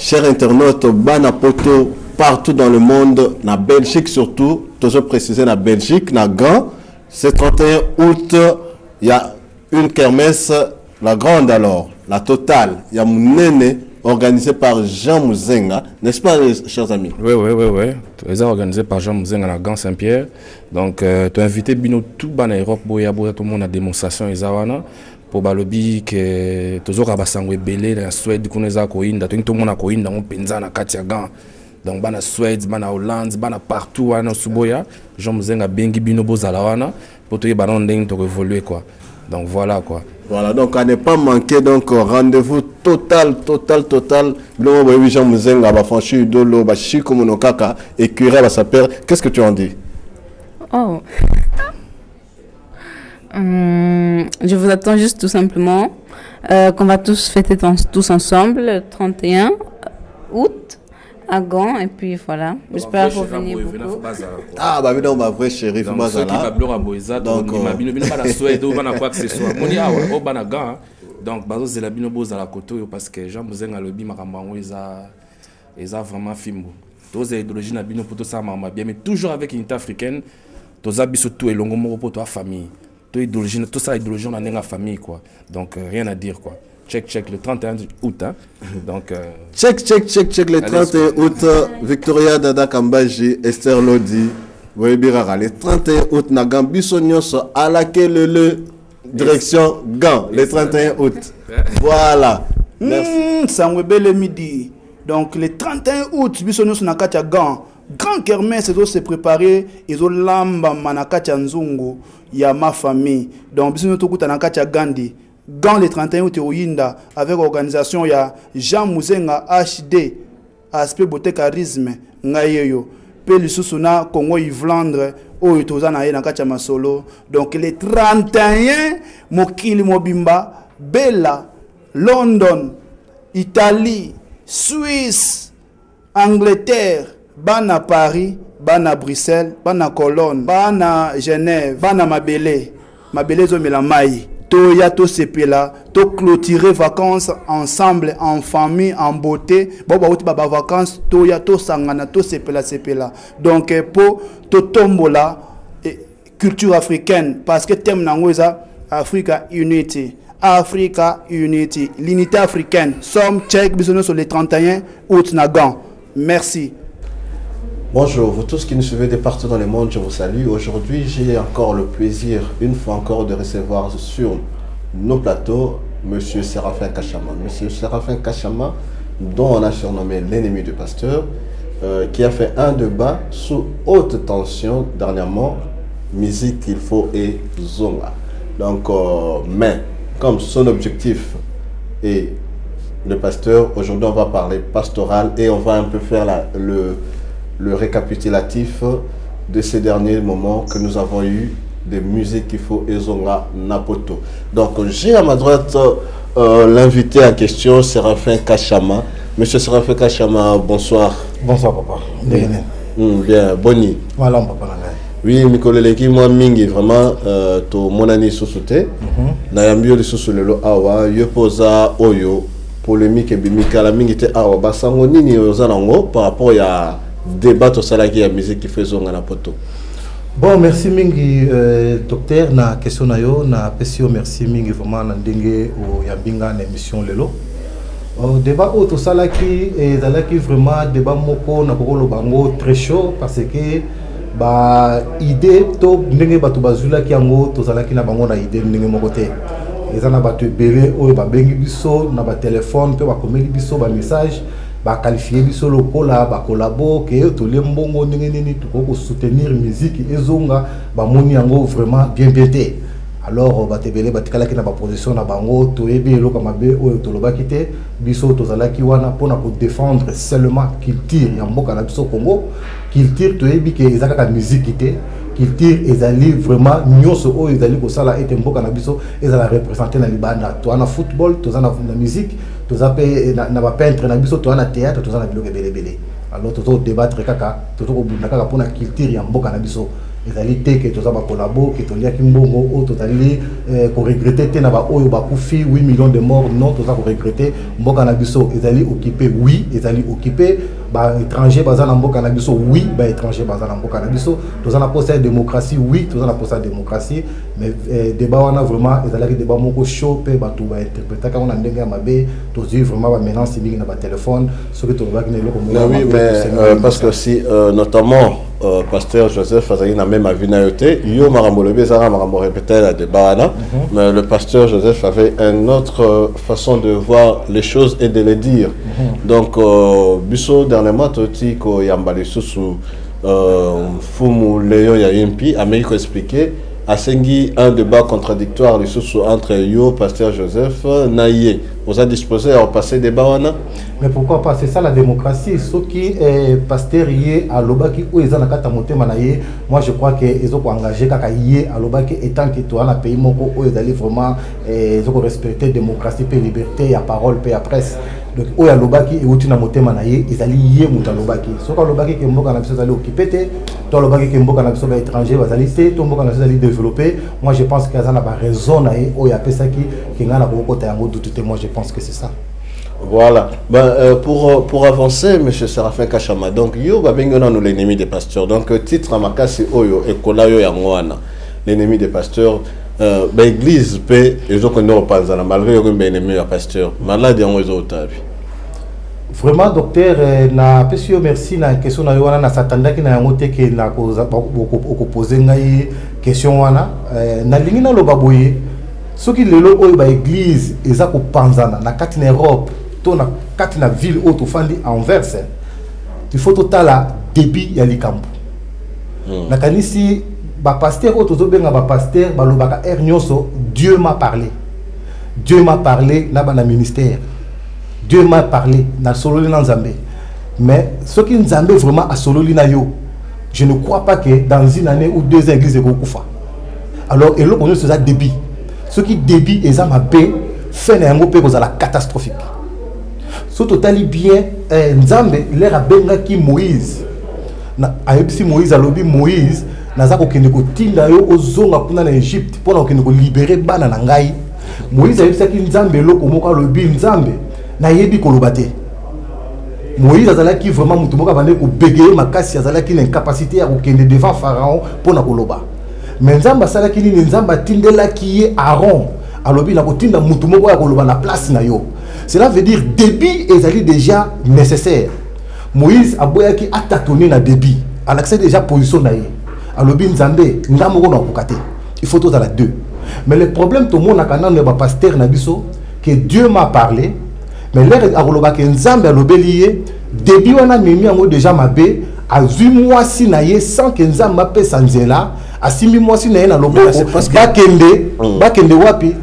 chers internautes, Banapoto, partout dans le monde, na Belgique surtout, toujours précisé na Belgique, na Gand, c'est 31 août, il y a une kermesse, la grande alors, la totale, il y a Mounene, organisé par Jean Mouzenga, n'est-ce pas, chers amis? Oui. C'est organisé par Jean Mouzenga à Gand Saint-Pierre. Donc, tu as invité Bino tout en Europe, tout le monde a démonstration pour balobi que toujours à Bassangwe Belé, la Suède, qu'on est à Coïnda, tout le monde a Coïnda, on pensa à Katia Gand. Donc, bana Suède, bana Hollande, bana partout, à Suboya, Jean Mouzenga Bengi Bino Bozalawana, pour te dire to évoluer quoi. Donc voilà quoi. Voilà, donc à ne pas manquer, donc rendez-vous total. Jean Mouzenga va franchir de l'eau, va chico monokaka, et cuire va sa père. Qu'est-ce que tu en dis? Oh. Je vous attends juste tout simplement qu'on va tous fêter tous ensemble le 31 août à Gand et puis voilà. J'espère que vous venez beaucoup. Ah bah oui, non, ma vraie chérie, donc ceux qui va donc bazo la bino boza la koto parce que Jean Mouzenga lobi makambango eza vraiment fimbo. Tous les idéologies na bino poto ça mama bien mais toujours avec une unité africaine. Tous abiso tout et longo moko poto famille. Tout idéologie tout ça idéologie on a une famille quoi. Donc rien à dire quoi. Check le 31 août hein. Donc check le 31 août Victoria Dada Kambaji Esther Lodi Boebirara le 31 août na Gambiso nyonso à laquelle le direction Gand le 31 août. Voilà. Sangwebele midi. Donc le 31 août biso nyonso na Katia Gand. Grand kermesse doit se préparer et zo lamba manakatia nzungu ya ma famille. Donc biso nyonso kuta na Katia Gandi. Gand le 31 août Oyinda avec organisation ya Jean Mouzenga HD aspect beauté charisme ngayeyo pe lisusu na Congo Yvlandre oyo tozana na Katia Masolo. Donc le 31 mokili mobimba Bella London Italie Suisse Angleterre bana Paris bana Bruxelles bana Cologne bana Genève bana Mabele zo melamai Toya to sepela, to clôturer vacances ensemble, en famille, en beauté. Bon, bah, vacances, toya to sangana, to sepela. Donc, pour to tombola, culture africaine, parce que thème nangoza, Africa Unity. L'unité africaine. Somme check, bisous sur les 31 août Nagan. Merci. Bonjour, vous tous qui nous suivez de partout dans le monde, je vous salue. Aujourd'hui, j'ai encore le plaisir, une fois encore, de recevoir sur nos plateaux M. Séraphin Kachama. M. Séraphin Kachama, dont on a surnommé l'ennemi du pasteur, qui a fait un débat sous haute tension dernièrement, musique qu'il faut et zonga. Donc, mais comme son objectif est le pasteur, aujourd'hui on va parler pastoral et on va un peu faire le récapitulatif de ces derniers moments que nous avons eu de musique qu'il faut Ezonga Napoto. Donc j'ai à ma droite l'invité à question, Séraphin Kachama. Monsieur Séraphin Kachama, bonsoir. Bonsoir papa. Bien, boni. Voilà papa. Oui, Mikoleleki, moi mingi vraiment to monani susute. Na yambio lisusu lelo awa yopoza oyo polémique et bimika la mingi te awa basango nini ozanango par rapport à débat au salarié à musique qui fait zonga na poto. Bon, merci mingi docteur na question na yo na pesio merci mingi vraiment na ndenge o yambinga na émission lelo. Débat au salaki et zalaki vraiment débat moko na kokolo bango très chaud parce que ba idée to ndenge batu bazula ki yango to zalaki na bango na idée ndenge moko te. Ezana batu belé o ba bengi biso na ba téléphone pe ba komeli biso ba message ba qualifier biso lokola ba collabo ke to lembongo ndenge nini to ko soutenir musique ezonga ba moni yango vraiment bien te. Alors ba tebele ba tikala ki na ba position na bango to ebe loka mabe o to lobaki te biso to zalaki wana pona ko défendre seulement culture ya mboka na biso Congo culture to ebi ke ezaka ka musique te culture ezali vraiment nyonso o ezali ko sala ete mboka na biso ezala représenter na libanda to ana football to na musique to zape na ba peintre na biso to ana théâtre to na biloko belebele. Alors to débattre kaka to ko bunda kaka pona culture ya mboka na biso ezali te ke toza ba collabo ke tolia kimbongo o totali ko regretter te na ba oyo ba kufi 8 millions de morts non toza ko regretter mboka na biso ezali occupé oui ezali occupé ba étranger baza na mboka na biso oui ba étranger baza na mboka na biso toza na poste démocratie oui toza na poste démocratie mais débat wana vraiment ezali débat moko chaud pe ba to ba interpréter ka on a ndenge ya mabe tozi vraiment ba menace mingi na ba téléphone ce que to ba kine loko mo oui mais parce que si notamment pasteur Joseph azali na même avis na yote yo marambo le bezara marambo répéter la débat là mais le pasteur Joseph avait une autre façon de voir les choses et de les dire donc biso dernièrement toti ko yambali susu fumu Léon ya yimpi amérique expliquer Asengi un débat contradictoire les sous entre yo pasteur Joseph naïe vous a disposé à passer débat wana mais pourquoi pas c'est ça la démocratie ce qui pasteur yé à lobaki ou ezana kata motema naïe moi je crois que ils ont engagé kaka yé à lobaki étant que toi na pays moko ou ezali vraiment ils ont respecter démocratie et liberté ya parole et ya presse donc o ya lobaki et uti na motema naïe ezali yé muta lobaki so ka lobaki ke mboka na biso ezali occupé te to lobaki ke mboka na biso ba étranger bazali te to mboka na biso ezali développé moi je pense que ça na ba raison naïe o ya pesa ki ngana ko kota yango douter moi je pense que c'est ça. Voilà. Pour avancer, M. Séraphin Kachama, donc, yo va bien nous l'ennemi des pasteurs. Donc, titre à Makasi Oyo et Kolayo Yangwana, l'ennemi des pasteurs. L'église paix, ils ont connu au Panzana, malgré que l'ennemi des pasteurs. Malade, ils ont eu vraiment, docteur, na pesio merci na question na yoana na satanda ki na ngote ke na ko poser ngai question wana na lingi na lo baboye soki lelo oyo ba église eza ko panzana na kati na Europe to na kati na ville o to fandi Anvers il faut totala débit ya likambo na kanisi ba pasteur o to zo benga ba pasteur ba lobaka nyonso Dieu m'a parlé na ba na ministère Dieu m'a parlé na sololi na Nzambe mais ce qui Nzambe vraiment a sololi na yo je ne crois pas que dans une année ou 2 ans église ko kufa alors et le connaît ça débit ce qui débit et ça m'a paix fait na yango pe ko la catastrophique so totali bien Nzambe l'air a benga ki Moïse na ayebisi Moïse alobi Moïse naza ko kende ko tinda yo ozonga kuna na Égypte pour na kende ko libérer bana na ngai Moïse ayebisa ki Nzambe loko moko alobi Nzambe na yebi kolobate Moïse azalaki vraiment mutu moko bande ko bégayer makasi azalaki une incapacité à kokende devant pharaon pour na koloba mais Nzambe asalaki ni Nzambe tindelaki ye Aaron alobi na kotinda mutu moko ya koloba na place na yo cela veut dire débit ezali déjà nécessaire Moïse aboyaki atatoni na débit en accès déjà position na ye alobi Nzambe ndamo ko na kokate il faut tous à la deux mais le problème tout le monde a kanana ba pasteur na biso que Dieu m'a parlé mais l'air à que Nzambe alobelié début on a mis en déjà mabé à 8 mois si naie sans que Nzambe m'a fait sanzela à 6 mois si naie na lobo bakende wapi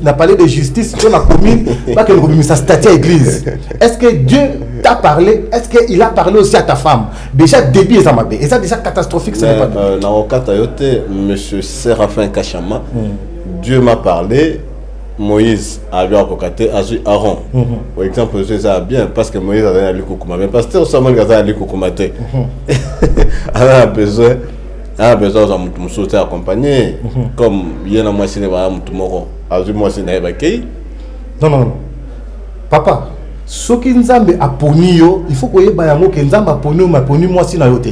na parlé de justice sur la commune bakende ko sa statut à église est-ce que Dieu t'a parlé est-ce qu'il a parlé aussi à ta femme déjà début ça mabé et ça déjà catastrophique ce n'est pas na okata yote monsieur Séraphin Kachama Dieu m'a parlé Moïse a vu à Kokate, a vu Aaron. Par exemple, c'est ça bien parce que Moïse a donné à l'Ikoukouma. Mais parce que Osaman Gaza à l'Ikoukoumate. A besoin de me sauter accompagné. Comme il y a un mois, c'est un moro. A vu moi, c'est un évacué. Non. Papa, ce qui nous a poni, il faut que vous ayez que nous a poni moi si na yote.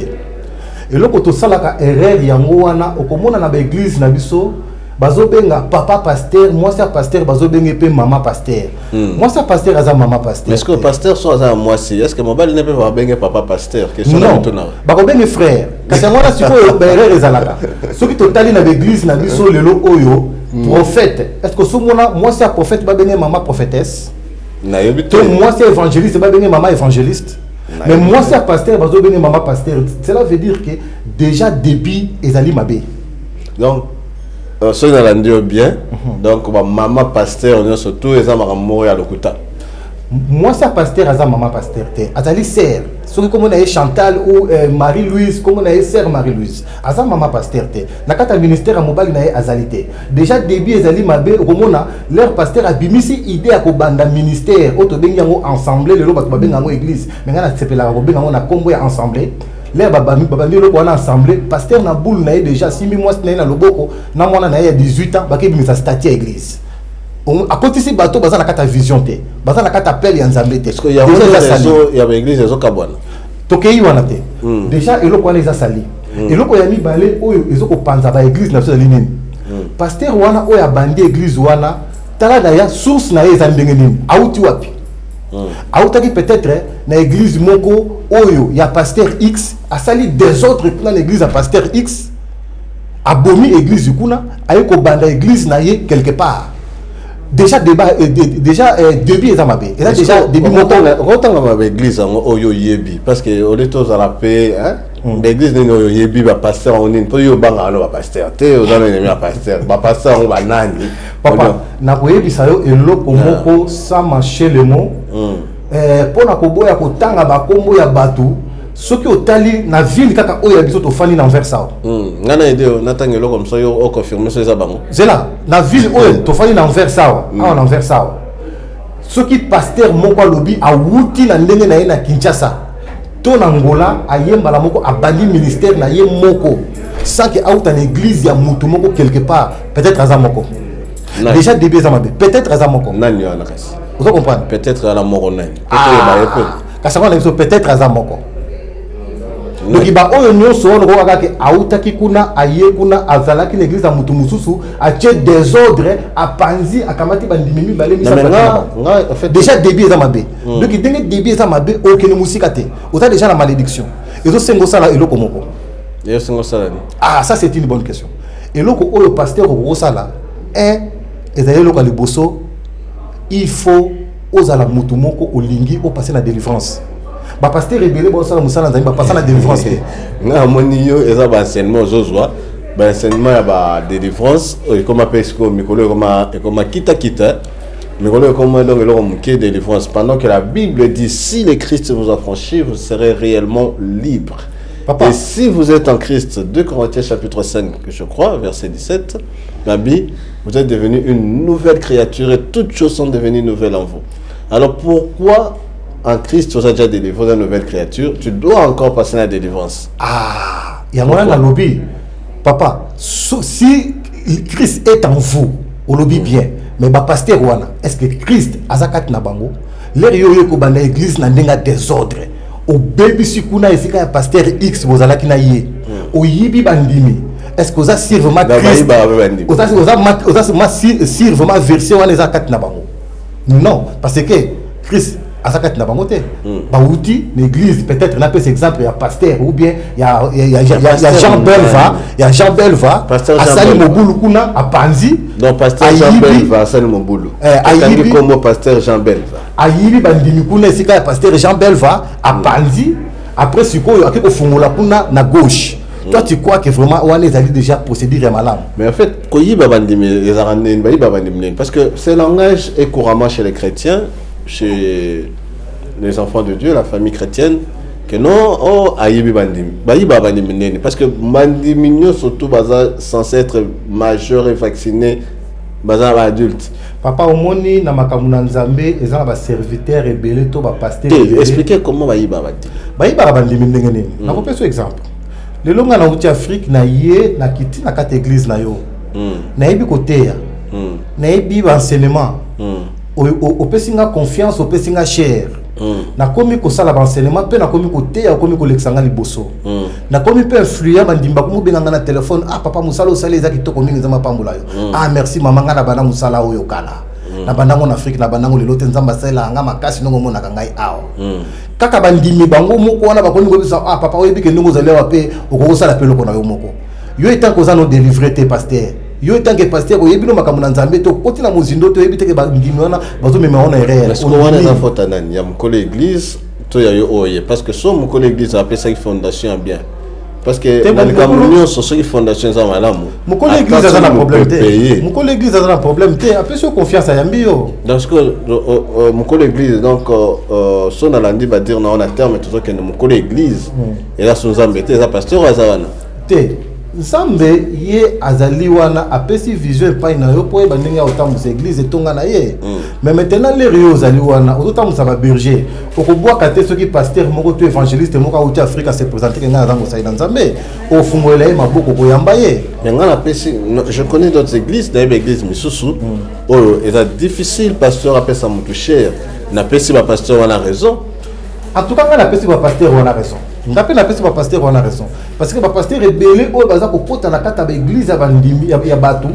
Et là, quand on sait la erreur, il y a une église na biso. Bazo benga papa pasteur, moi c'est pasteur, bazo benga pe maman pasteur. Moi c'est pasteur aza maman pasteur. Est-ce que pasteur soit aza moi si est-ce que mobile ne peut pas benga papa pasteur que son non. Bako benga frère. Kasi moi là siko berere ezalaka. Soki totali na l'église na biso lelo oyo prophète. Est-ce que somona moi c'est prophète ba benga maman prophétesse? Na yebite. Moi c'est évangéliste ba benga maman évangéliste. Mais moi c'est pasteur, bazo benga maman pasteur. Cela veut dire que déjà débit ezali mabé. Donc ce n'est pas bien. Donc, maman pasteur, on surtout les amants mourir à l'okuta. Moi, c'est pasteur, à maman pasteur. Azali sœur. Soit comme on a Chantal ou Marie-Louise, comme on a sœur Marie-Louise. Azali maman pasteur. Nakata ministère à mobile na azalité. Déjà début azali mabé comme on a leur pasteur a bimisi idée à kobanda ministère. Auto bengango ensemble le loba to bengango église. Mais ngana sepela ko bengango na kombo ya ensemble. les babandi le on a assemblé pasteur na boule na déjà 6 mois na loboko na mwana na 18 ans baki bimisa statut à église à côté si bateau baza na kata vision te baza na kata appel ya nzambe te parce que ya église ezo kabwana tokei wana te déjà eloko wana eza sali eloko ya mibale oyo ezoko panza ba église na biso nini pasteur wana oyo abandi église wana tala na ya source na eza ndenge nini auti wapi autaki peut-être na église moko oyo ya pasteur X asali des autres pour l'église ya pasteur X abomi église kuna ayeko banda église na ye quelque part déjà débat début eza mabe et là déjà début rotanga mabe église oyo yebi parce que au lieu za la paix hein l'église nini oyo yebi ba pasteur on nini to yo banga no ba pasteur te ozana nini ba pasteur ba pasteur on ba nani papa na koyebisa yo eloko moko sans marcher le mot pona koboya kotanga ba kombo ya batu soki otali na ville kaka oyo ya biso tofani na envers ça ngana idée natangelo comme ça yo o confirmer ça eza bango zela na ville oyo tofani na envers ça na envers ça soki pasteur moko lobi a wuti na ndenge na ye na Kinshasa to na Angola ayemba la moko abandi ministère na ye moko sans que out en église ya mutu moko quelque part peut-être aza moko déjà début za mabe peut-être aza moko nani wana kasi vous comprenez peut-être ala moko nani peut-être aza moko donc il va oyo nyonso on ko kaka autaki kuna aye kuna azalaki l'église ya mutu mususu a tie désordre a panzi akamati bandimi balé misa déjà début za mabe donc denge début za mabe aucune musika te ota déjà la malédiction et so sengo sala eloko moko et sengo sala ah ça c'est une bonne question eloko oyo pasteur ko sala ezali eloko liboso il faut ozala mutu moko olingi o passer la délivrance ba pasteur rebelle bo sala musala nzambe ba passer la délivrance na moni yo eza ba enseignement zozwa ba enseignement ya ba délivrance et comme pesco mikolo comme kita mikolo comme donc eloko muke délivrance pendant que la Bible dit si le Christ vous a franchi vous serez réellement libre. Papa. Et si vous êtes en Christ, 2 Corinthiens chapitre 5, je crois, verset 17, la Bible, vous êtes devenu une nouvelle créature et toutes choses sont devenues nouvelles en vous. Alors pourquoi en Christ vous êtes déjà délivré d'une nouvelle créature, tu dois encore passer la délivrance? Ah, il y a moyen dans le lobby. Papa, si Christ est en vous, au lobby bien, mais bah pasteur wana, est-ce que Christ azakat na bango? L'air yo ko banda église na ndenga désordre. Au baby si kuna esika ya pasteur X bozalaki na ye. O yibi bandimi. Est-ce que ça sert vraiment Christ? Oza sert vraiment verset wana ezakat na bango? Non, parce que Christ azakat na bango te. Ba outi l'église peut-être na peut exemple il y a pasteur ou bien il y a Jean Belva, il y a Jean Belva, asali mobulu kuna a panzi. Donc pasteur Jean Belva asali mobulu. Ayibi comme pasteur Jean Belva. Ayibi bandimi kuna esika ya pasteur Jean Belva a panzi après sikoyo akiko fungola kuna na gauche. Toi tu crois que vraiment on est allé déjà procédure malade. Mais en fait koyiba bandimi ezarane bayiba bandimi parce que ce langage est couramment chez les chrétiens, chez les enfants de Dieu, la famille chrétienne, que non, oh, aïe bandimi, parce que bandimi surtout baza censé être majeur et vacciné, baza adulte. Papa omoni na makamuna nzambe ezala ba serviteur rebelle to ba pasteur. Expliquez comment bayiba bandimi ndenge. Na ko pesa exemple. Le longa na uti Afrique na ye na kiti na kate église na yo. Na yebi koteya. Na yebi enseignement. Au pesinga confiance au pesinga cher na komi ko sala enseignement pe na komi ko teya komi ko lexanga liboso na komi pe influer bandimba ko benga na téléphone ah papa musala osala ezaki to komi nzama pambola yo ah merci mama nga na bana musala oyo kala na bandango na Afrique na bandango lelo te nzamba sala nga makasi nongo mona kangai awo kaka bandimi bango moko wana bakomi ko bisa ah papa oyebi ke ndongo zalewa pe okoko sala pe loko na yo moko yo etant ko za no délivrer te pasteur yo tant que pasteur oyebino makamuna nzambe to koti na muzindo to yebite ke bandimona bazo mema ona réel parce que on est dans fotanani ya mukolo église to ya yo oye parce que so mukolo église appelle ça fondation bien parce que dans le communion so so fondation za malamu mukolo église za na problème te mukolo église za na problème te appelle so confiance ya mbio parce que mukolo église donc so na landi ba dire na on a terme tout ça que mukolo église et là son nzambe te za pasteur azawana te Nzambe ye azali wana apesi vision epai na yo po yeba ndenge ya kotambusa église etonga na ye. Mais maintenant les rio azali wana ozotambusa ba berger okobwaka te soki pasteur moko to évangéliste moko auti Afrika se présenter que nga azango saïda Nzambe ofungolela ye maboko koyamba ye. Mais nga na pesi je connais d'autres églises d'ailleurs église misusu oh c'est difficile pasteur apesa mutu cher na pesi ba pasteur wana raison. En tout cas nga na pesi ba pasteur wana raison. Ngapi na pesi ba pasteur wana raison parce que ba pasteur rebelle o baza ko pota na kata ba église ya bandimi ya batu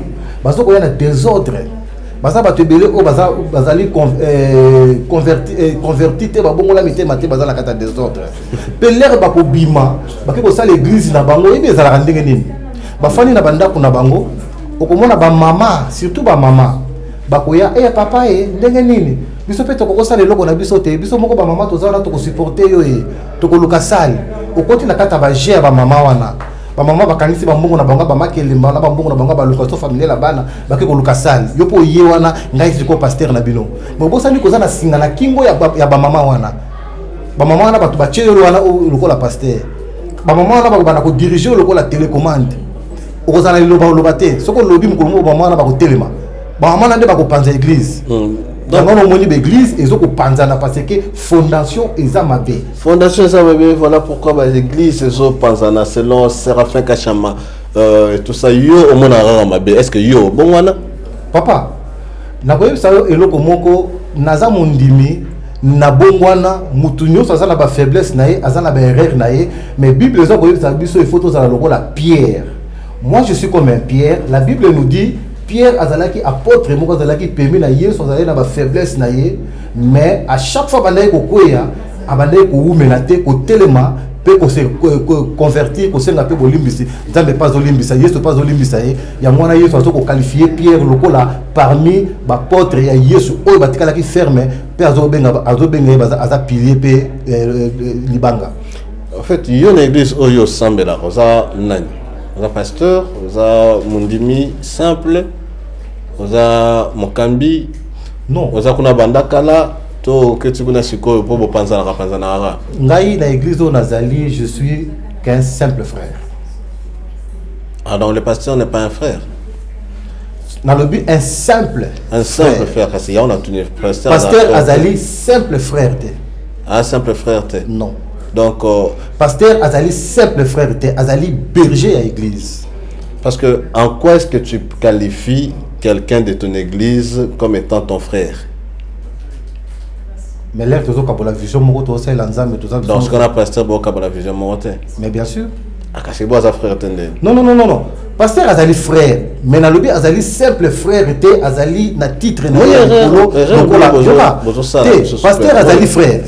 bazo ko yana désordre baza ba rebelle o bazali converti te ba bongola mitema te baza na kata désordre pe l'air ba ko bima ba ke ko sala église na bango ebe ezala ndenge nini ba fani na bandako na bango okomona ba mama surtout ba mama ba ko ya papa ndenge nini biso pe toko kosala eloko na biso te biso moko ba mama tozala toko supporter yo toko luka sali okoti na kata ba gère ba mama wana ba mama bakanisi ba mbongo na bango ba makelemba na ba mbongo na bango ba location familiale la bana ba ke ko luka sali yo po ye wana ngai siko pasteur na bino bo sali ko na singa na kingo ya ba mama wana batu ba chelo wana lokola pasteur ba mama wana ba bana ko diriger lokola télécommande okozana loba te soko lobi mukolo ba mama wana ba ko telema ba mama nande ba ko panza église. Donc on a moni l'église et zo ko panzana parce que fondation ezamabe. Fondation ezamabe voilà pourquoi l'église zo panzana selon Séraphin Kachama tout ça yo au mona ramabe est-ce que yo bon wana papa na koyeba ça eloko moko naza mondimi na bongwana mutu nyonso aza na ba faiblesse na ye aza na ba erreur na ye mais Bible zo koyeba biso il faut tous ala lokola Pierre. Moi je suis comme un Pierre, la Bible nous dit Pierre azalaki apôtre moko azalaki permis na Yesu azalaki na ba faiblesse na ye mais à chaque fois bandai ko koya abandai ko umela te ko telema pe ko se convertir ko senga pe bolimbisi nzambe pas olimbisa Yesu pas olimbisa ye ya mwana Yesu azo ko qualifier Pierre lokola parmi ba apôtre ya Yesu oyo batikala ki ferme pe azo benga aza pilier pe libanga. En fait yo na église oyo sambela rosa nani oza pasteur oza mundimi simple oza mokambi non oza kuna bandakala to keti kuna sikoyo po bopanza na ngai na église o nazali je suis qu'un simple frère. Ah donc le pasteur n'est pas un frère. Na lobi un simple frère parce qu'il y a on a tenu pasteur azali simple frère te. Ah simple frère te. Non. Donc pasteur azali simple frère te azali berger à église. Parce que en quoi est-ce que tu qualifies quelqu'un de ton église comme étant ton frère? Mais l'air toujours quand la vision moko c'est l'ensemble tout ça. Donc ce qu'on a pasteur boka la vision moko. Mais bien sûr. Akasebo za frère tende. Non. Pasteur azali frère, mais na lobi azali simple frère te azali na titre na yolo pasteur azali frère,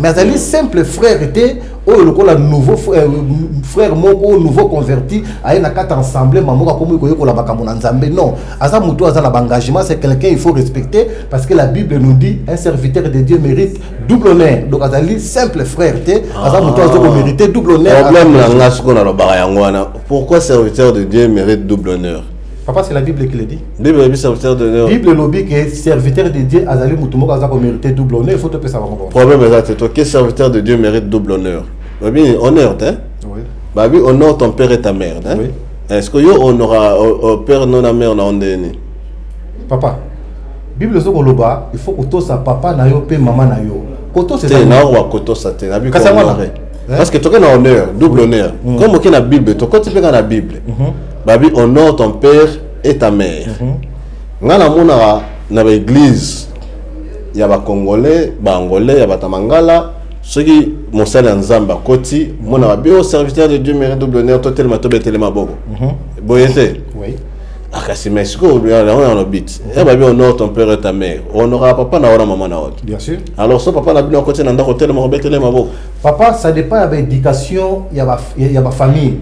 mais azali simple frère te o lokola nouveau frère moko nouveau converti aye na kata ensemble mamoka komo ko la makambo na nzambe non aza muto aza na engagement c'est quelqu'un il faut respecter parce que la Bible nous dit un serviteur de Dieu mérite double honneur. Donc azali simple frère te aza muto azo ko mériter double honneur. Problème na ngasko na lobaka yango wana. Pourquoi serviteur de Dieu mérite double honneur? Papa, c'est la Bible qui le dit. Bible dit serviteur d'honneur. Bible lobby que serviteur de Dieu azali mutumo kaza ko mériter double honneur, il faut te payer ça vraiment. Problème est toi que serviteur de Dieu mérite double honneur. Babi honneur hein? Oui. Babi honore ton père et ta mère hein? Oui. Est-ce que yo honora au père non la mère na ondeni? Papa. Bible zo ko loba, il faut que to sa papa na yo pe maman na yo. Koto c'est ça. Na wa koto sa te. Nabi ko honorer. Parce que tu as un honneur, double honneur. Comme on a la Bible, tu as la Bible. Babi honore ton père et ta mère. Dans l'église, il y a des Congolais, des Angolais, il y a des Tamangala. Ceux qui m'ont salé en Zamba, Koti, mon abi au serviteur de Dieu mérite double honneur, toi tellement bogo. Boyete. Oui. Akasi Mexico, on a bit. Et babi honore ton père et ta mère. On aura papa na ora maman na ora. Bien sûr. Alors ça papa na bien côté na ndako tellement tellement bogo. Papa, ça dépend de l'éducation, il y a ma famille.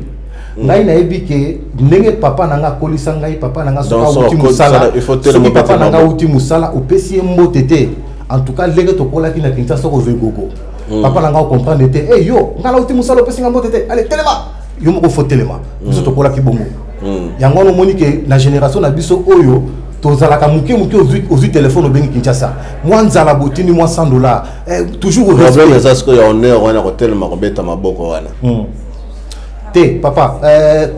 Ngai na ebi ke ndenge papa nanga kolisa ngai papa nanga soka uti musala. Il faut tellement papa nanga uti musala opesi mbotete. En tout cas, lege to kola ki na kinta soko vegogo. Papa nanga comprendre te eh yo, ngala uti musala opesi mbotete. Allez, telema. Yo moko faut telema. Biso to kola ki bongo. Yango no moni ke na génération na biso oyo tozalaka muke aux téléphone au bengi Kinshasa. Moi nzala botini moi $100. Toujours au respect. Le problème est que ya honneur wana ko tellement ko beta maboko wana. papa,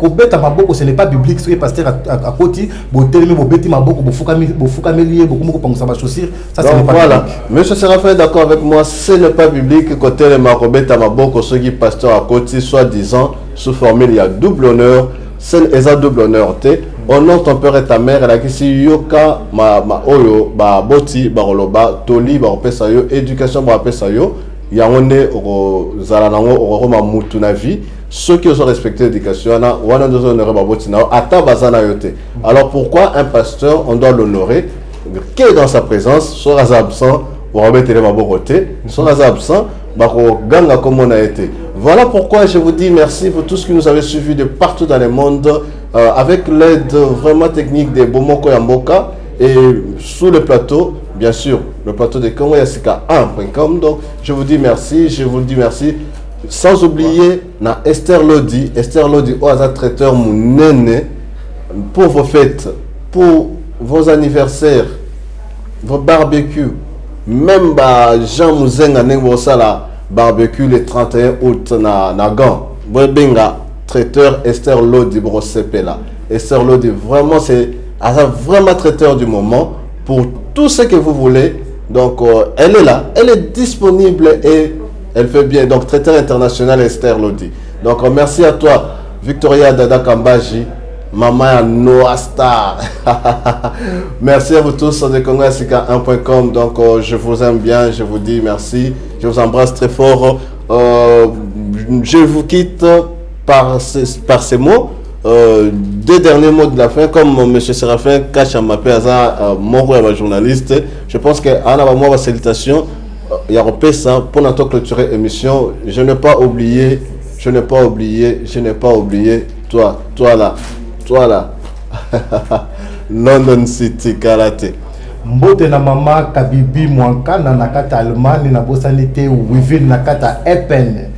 Kobeta Maboko, ce n'est pas biblique, ce pasteur à côté, Botelemi, Bobeti Maboko, Bofukameli, beaucoup pour ça va chaussir. Ça, c'est pas voilà. biblique. Monsieur Séraphin est d'accord avec moi, ce n'est pas biblique. Côté les Marobeta Maboko, ceux qui pasteur à côté, soi-disant, sous formule, il y a double honneur. C'est un double honneur. Honore ton père et ta mère. Elle a dit yoka ma oyo ba boti ba roloba toli ba opesa yo éducation ba opesa yo. Yangonde oro zalanango oro ma mutu na vie. Ceux qui ont respecté l'éducation, wana deux honneurs ba boti na ata bazana yote. Alors pourquoi un pasteur on doit l'honorer? Qui est dans sa présence, soit absent, ou remettre les maborotés, soit absent, ganga comme on a été. Voilà pourquoi je vous dis merci pour tout ce que nous avez suivi de partout dans le monde, avec l'aide vraiment technique de Bomoko Yamboka et sous le plateau, bien sûr, le plateau de Congo Yassika1.com. Donc je vous dis merci, Sans oublier na Esther Lodi, au hasard traiteur Mounene, pour vos fêtes, pour vos anniversaires, vos barbecues, même Jean Mouzenga Nengosala barbecue le 31 août na Gand. Benga traiteur Esther Lodi Brossepela. Esther Lodi vraiment c'est vraiment traiteur du moment pour tout ce que vous voulez. Donc elle est là, elle est disponible et elle fait bien. Donc traiteur international Esther Lodi. Donc merci à toi Victoria Dada Kambaji. Maman Noah Star. Merci à vous tous de Congo1.com. Donc je vous aime bien, je vous dis merci, je vous embrasse très fort. Je vous quitte par ces mots. Deux derniers mots de la fin, comme M. Séraphin Kachamapé, mon journaliste. Je pense qu'il y a une salutation. Il y a un ça pour notre clôturer l'émission. Je n'ai pas oublié, toi là. Voilà. London City Karaté. Mbote na mama Kabibi Mwanka na nakata Allemagne na bosanité Wivin nakata Epen.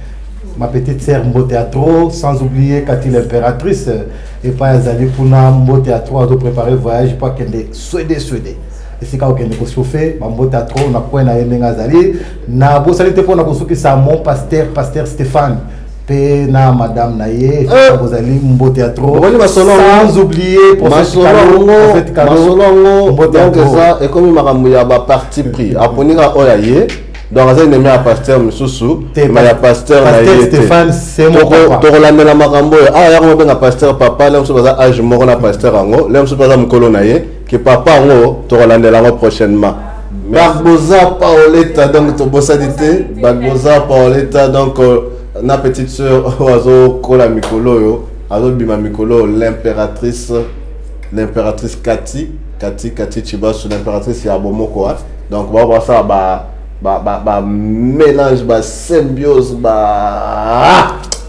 Ma petite sœur Mbote à trop, sans oublier Cathy l'impératrice et pas Azali Puna Mbote à trop de préparer le voyage pas qu'elle est Suède. Et c'est quand on est chauffé, Mbote à trop na quoi na yenga Azali na bosanité pour na kosuki sa mon pasteur Stéphane. Na madame Naye, vous allez au théâtre. Sans oublier pour cette cadeau. Et comme il m'a parti pris, après il a oyaye. Donc il y a un pasteur Moussou, il y a un pasteur Stéphane, c'est mon papa. Donc il y a un pasteur papa, il y a un pasteur Ango, il y a un pasteur Mkolo Naye, qui papa Ango, tu vas l'année prochainement. Barbosa Paoletta, donc tu bosses Barbosa Paoletta, donc na petite sœur oiseau kola mikolo yo azo bima mikolo l'impératrice Cathy Chibasu l'impératrice ya Bomoko. Donc on va voir ça mélange symbiose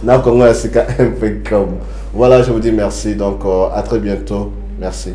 na Congo Yassika impeccable. Voilà, je vous dis merci, donc à très bientôt, merci.